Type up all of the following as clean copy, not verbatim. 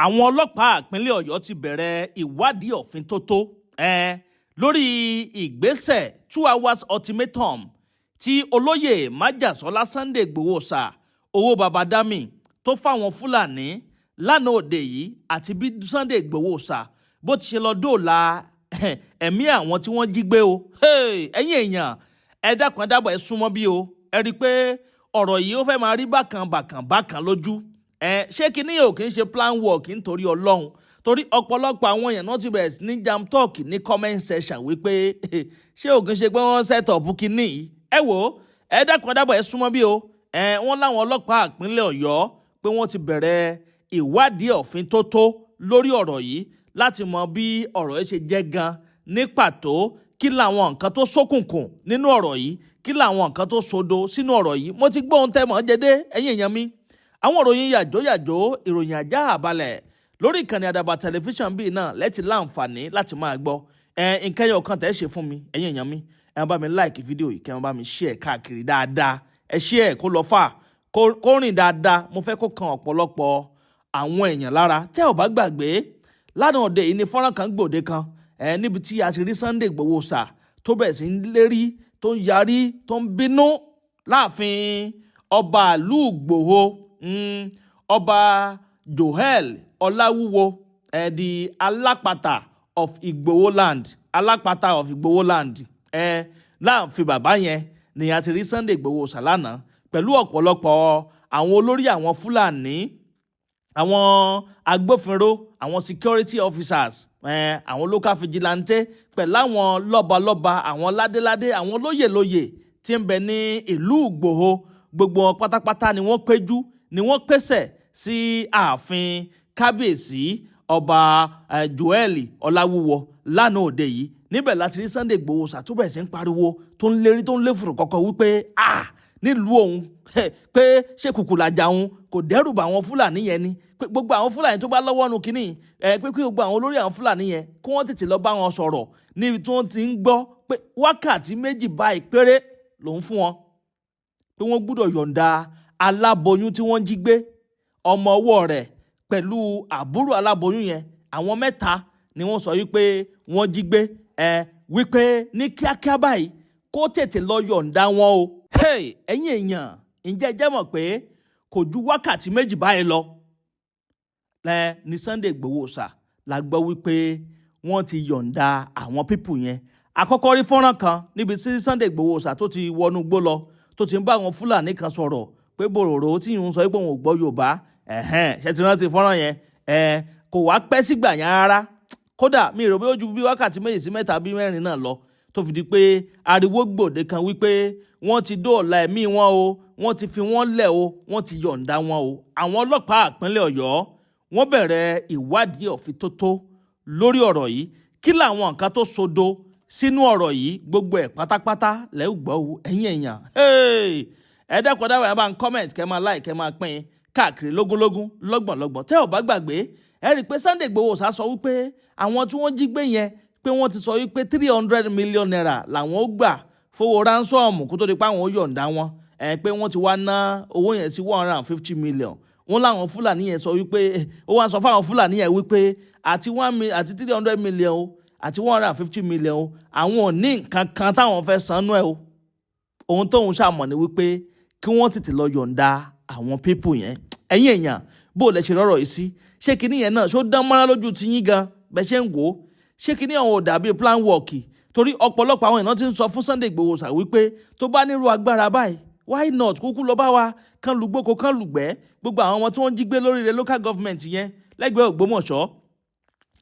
Àwọn ọlọ́pàá ìpínlẹ̀ Ọ̀yọ́ ti bẹ̀rẹ̀ ìwádìí òfintótó lórí ìgbésẹ̀ 2hrs Ultimatum tí olóyè májàsọ́lá Sunday Igboho owó babadami tó fáwọn Fúlàní lánàá òde yìí àti bí Sunday Igboho bó ti ṣe lọ dóòlà ẹ̀mí àwọn tí wọ́n jí gbé o. Ẹ̀yin èèyàn ẹ dákun ẹ dábọ̀ ẹ súnmọ́ bí o, ẹ rí i pé ọ̀rọ̀ yìí ó fẹ́ máa rí bákan lójú. Ṣé kíní yóò kí n ṣe plan work nítorí Ọlọ́run, torí ọ̀pọ̀lọpọ̀ àwọn èèyàn náà ti bẹ̀rẹ̀ sí ní jam talk ní comment section wípé ṣé ò kí n ṣe pé wọ́n set up kíní yìí. Ẹ wò ó, ẹ dákun ẹ dábọ̀ ẹ súnmọ́ bí o. Wọ́n láwọn ọlọ́pàá ìpínlẹ̀ Ọ̀yọ́ pé wọ́n ti bẹ̀rẹ̀ ìwádìí òfintótó lórí ọ̀rọ̀ yìí láti mọ bí ọ̀rọ̀ yìí ṣe jẹ́ gan ní pàtó, kí làwọn nǹkan tó ṣókùnkùn nínú ọ̀rọ̀ yìí, kí làwọn nǹkan tó sodo sínú ọ̀rọ̀ yìí. Mo ti gbọ́ ohun tẹ́ mọ̀ ọ́ jẹ́dé ẹ̀yin èèyàn mi. Àwọn ìròyìn yàjóyàjó, ìròyìn ajá àbálẹ̀ lórí ìkànnì Àdàbà tẹlifíṣàn bíi náà lẹ́tì láǹfààní láti máa gbọ́. Nǹkan ẹyọ kan tẹ́ ṣe fún mi ẹ̀yin èèyàn mi, ẹ bá mi like fídíò yìí, kẹ́ ẹ bá mi share káàkiri dáadáa. Ẹ share kó lọ fà, kó rìn dáadáa. Mo fẹ́ kó kan ọ̀pọ̀lọpọ̀ àwọn èèyàn lára. Tẹ́ ò bá gbàgbé, lánàá òde yìí ni fọ́nrán kan gbòde kan níbi tí a ti rí Sunday Igboho tó bẹ̀rẹ̀ sí ń lérí, tó ń yarí, tó ń bínú láàfin ọba ìlú Igboho, ọba Joel Ọláwúwo, the alápatà of Igboho land, alápatà of Igboho land. Láàfin bàbá yẹn ni a ti rí Sunday Igboho lánàá pẹ̀lú ọ̀pọ̀lọpọ̀ àwọn olórí àwọn Fúlàní, àwọn agbófinró, àwọn security officers, àwọn local vigilante, pẹ̀lú àwọn lọ́balọ́ba, àwọn ládéládé, àwọn lóyèlóyè tí ń bẹ ní ìlú Igboho. Gbogbo wọn pátápátá ni wọ́n péjú, ni wọ́n pèsè sí ààfin kábíyèsí ọba Joel Ọláwúwo lánàá òde yìí. Níbẹ̀ láti rí Sunday Igboho tó bẹ̀rẹ̀ sí ń pariwo, tó ń lérí, tó ń léfùrù kọ̀kọ̀ wípé nílùú òun pé ṣé kùkù làjà òun kò dẹ́rù bá àwọn Fúlàní yẹn ni, pé gbogbo àwọn Fúlàní tó bá lọ́wọ́ nu kínní, pé kí gbogbo àwọn olórí àwọn Fúlàní yẹn kí wọ́n tètè lọ bá wọn sọ̀rọ̀ níbi tí wọ́n ti ń gbọ́ pé wákàtí 2 báyìí péré lòún fún wọn, pé wọ́n gbúdọ̀ yọ̀ǹda aláboyún tí wọ́n jí gbé, ọmọ ọwọ́ rẹ̀ pẹ̀lú àbúrò aláboyún yẹn. Àwọn 3 ni wọ́n sọ wípé wọ́n jí gbé, wípé ní kíákíá báyìí kó tètè lọ yọ̀ǹda wọn o. Ẹ̀yin èèyàn, ǹjẹ́ ẹ jẹ́ mọ̀ pé kò ju wákàtí 2 báyìí lọ ní Sunday Igboho la gbọ́ wípé wọ́n ti yọ̀ǹda àwọn pípù yẹn. Àkọ́kọ́ rí fọ́nrán kan níbi tí Sunday Igboho tó ti wọnú igbó lọ, tó ti ń bá àwọn Fúlàní kan sọ̀rọ̀ pé bòròrò tí ìhun sọ pé òun ò gbọ́ Yorùbá. Ṣé ti rántí fọ́nrán yẹn? Kò wá pẹ́ sígbà yẹn rárá. Kódà mi rò pé ó ju bí wákàtí 2 sí 3 bí 4 náà lọ tó fi di pé ariwo gbòde kan wípé wọ́n ti dóòlà ẹ̀mí wọn o, wọ́n ti fi wọ́n lẹ̀ o, wọ́n ti yọ̀ǹda wọn o. Àwọn ọlọ́pàá ìpínlẹ̀ Ọ̀yọ́ wọ́n bẹ̀rẹ̀ ìwádìí òfintótó lórí ọ̀rọ̀ yìí. Kí làwọn nǹkan tó sodo sínú ọ̀rọ̀ yìí? Gbogbo ẹ̀ pátápátá lẹ́ ò gbọ́ o ẹ̀yin èèyàn. Ẹ dákun dáwọ̀ ẹ bá ń comment, kẹ́ máa like, kẹ́ máa pín káàkiri lógúnlógún, lọ́gbọ̀nlọ́gbọ̀n. Tẹ́ ò bá gbàgbé, ẹ rí i pé Sunday Igboho sọ wípé àwọn tí wọ́n jí gbé yẹn pé wọ́n ti sọ wípé 300 million naira làwọn ó gbà fowó ránsọ́ọ̀mù kó tó di pé àwọn ó yọ̀ǹda wọn. Pé wọ́n ti wá ná owó yẹn sí 150 million. Wọ́n láwọn Fúlàní yẹn sọ wípé, ó wá sọ fáwọn Fúlàní yẹn wípé àti 300 million o, àti 150 million o, àwọn ò ní nǹkan kan táwọn fẹ́ sanú ẹ̀ o. Ohun tóun ṣàmọ̀ ni wípé kí wọ́n tètè lọ yọ̀ǹda àwọn pípù yẹn. Ẹ̀yin èèyàn, bó lẹ ṣe lọ́rọ̀ yìí sí? Ṣé kinní yẹn náà ṣó dán mọ́ra lójú ti yín gan bẹ́ẹ̀ ṣe ń wò ó? Ṣé kinní ọ̀hún ò dàbí plan work? Torí ọ̀pọ̀lọpọ̀ àwọn èèyàn ti ń sọ fún Sunday Igboho wípé tó bá nírú agbára báyìí, why not kúkú lọ bá wa kán lùgbóko kán lùgbẹ́ gbogbo àwọn ọmọ tí wọ́n jí gbé lórí ilẹ̀ local government yẹn lẹ́gbẹ̀ẹ́ Ògbómọ̀ṣọ́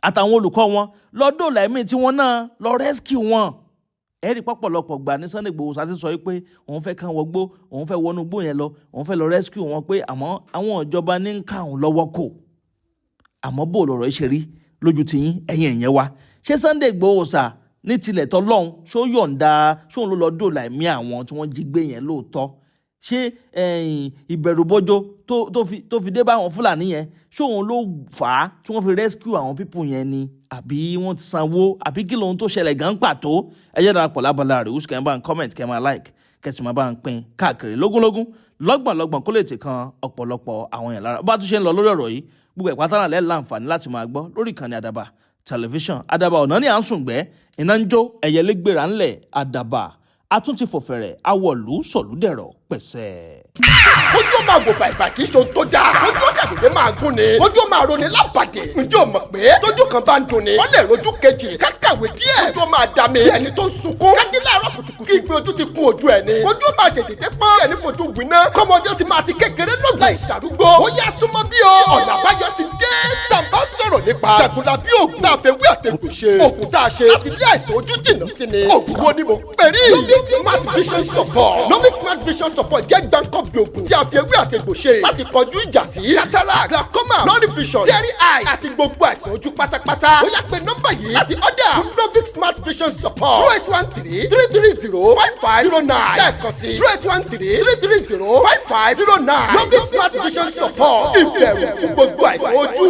àtàwọn olùkọ́ wọn, lọ dóòlà ẹ̀mí tí wọ́n náà lọ rescue wọn. Ẹ̀rí pọ̀pọ̀lọpọ̀ gbà ní Sunday Igboho ti sọ wípé òun fẹ́ kán wọgbó, òun fẹ́ wọnú gbó yẹn lọ, òun fẹ́ lọ rescue wọn, pé àmọ́ àwọn ìjọba ní ń ká òun lọ́wọ́ kò. Àmọ́ bó lọ̀rọ̀ ṣe rí lójú ti yín ẹ̀yin ẹ̀yẹn wa? Ṣé Sunday Igboho ní tilẹ̀ tọ́lọ́hún ṣó yọ̀ǹda, ṣóun ló lọ dóòlà ẹ̀mí àwọn tí wọ́n jí gbé yẹn lóòótọ́? Ṣé ìbẹ̀rùbojo tó fi dé bá àwọn Fúlàní yẹn ṣóun ló fà á tí wọ́n fi rescue àwọn pípù yẹn ni, àbí wọ́n ti sanwó, àbí kí lóhun tó ṣẹlẹ̀ gan pàtó? Ẹ jẹ́ darapọ̀ lábala rẹ̀ wúṣù, kẹ́ ẹ bá ń comment, kẹ́ ẹ máa like, kẹ́ ẹ sì máa bá ń pín káàkiri lógúnlógún, lọ́gbọ̀nlọ́gbọ̀n kó lè ti kan ọ̀pọ̀lọpọ̀ àwọn èèyàn lára. Bá tún ṣe ń lọ lórí ọ̀rọ̀ yìí, gbogbo ìpátá náà lẹ́ẹ̀ láǹfààní láti máa gbọ́ lórí ìkànnì àdàbà tẹlifíṣàn àdàbà ọ̀nà ní à ń sùn gbẹ́ iná ń jó ẹ̀yẹlé gbéra ńlẹ̀ àdàbà atúntì fòfẹ̀rẹ̀ awọ̀lú sọ̀lúdẹ̀rọ̀ pẹ̀sẹ̀. ojú ọmọ àgò bàìbà kì í ṣe ohun tó dáa ojú ọjàgbé máa gún ni ojú ọmọ àrò ni lábàdì ǹjẹ́ o mọ̀ pé tójú kan bá ń dùn ni ó lè rojú kejì kákàwé díẹ̀ ojú ọmọ àdàmì ẹni tó ń sunkún kájí láàárọ̀ kùtùkùtù kí ìgbé ojú ti kún ojú ẹni ojú ọmọ àṣèdèdè pọ́n ẹni fojú gbiná kọ́mọdé ti máa ti kékeré lọ́gbà ìṣàrúgbó ó yá súnmọ́ bí o ọ̀nà àbáyọ ti dé tàbá sọ̀rọ̀ nípa jàgùlà bí òògùn tá a fẹ́ wí àtẹ̀gbò ṣe òògùn tá a ṣe láti lé àìsàn ojú jìnnà sí ni òògùn wo ni mo pè rí Novit Smart Vision Support Novit Smart Vision Support jẹ́ gbáǹkọ́ bí òògùn tí a fi ewé àtẹ̀gbò ṣe láti kọjú ìjà sí cataract glaucoma blurry vision teary eyes àti gbogbo àìsàn ojú pátápátá ó yá pé nọ́mbà yìí láti order fún Novit Smart Vision Support 08133305509 lẹ́ẹ̀kan sí 08133305509 Novit Smart Vision Support ìbẹ̀rù fún gbogbo àìsàn ojú.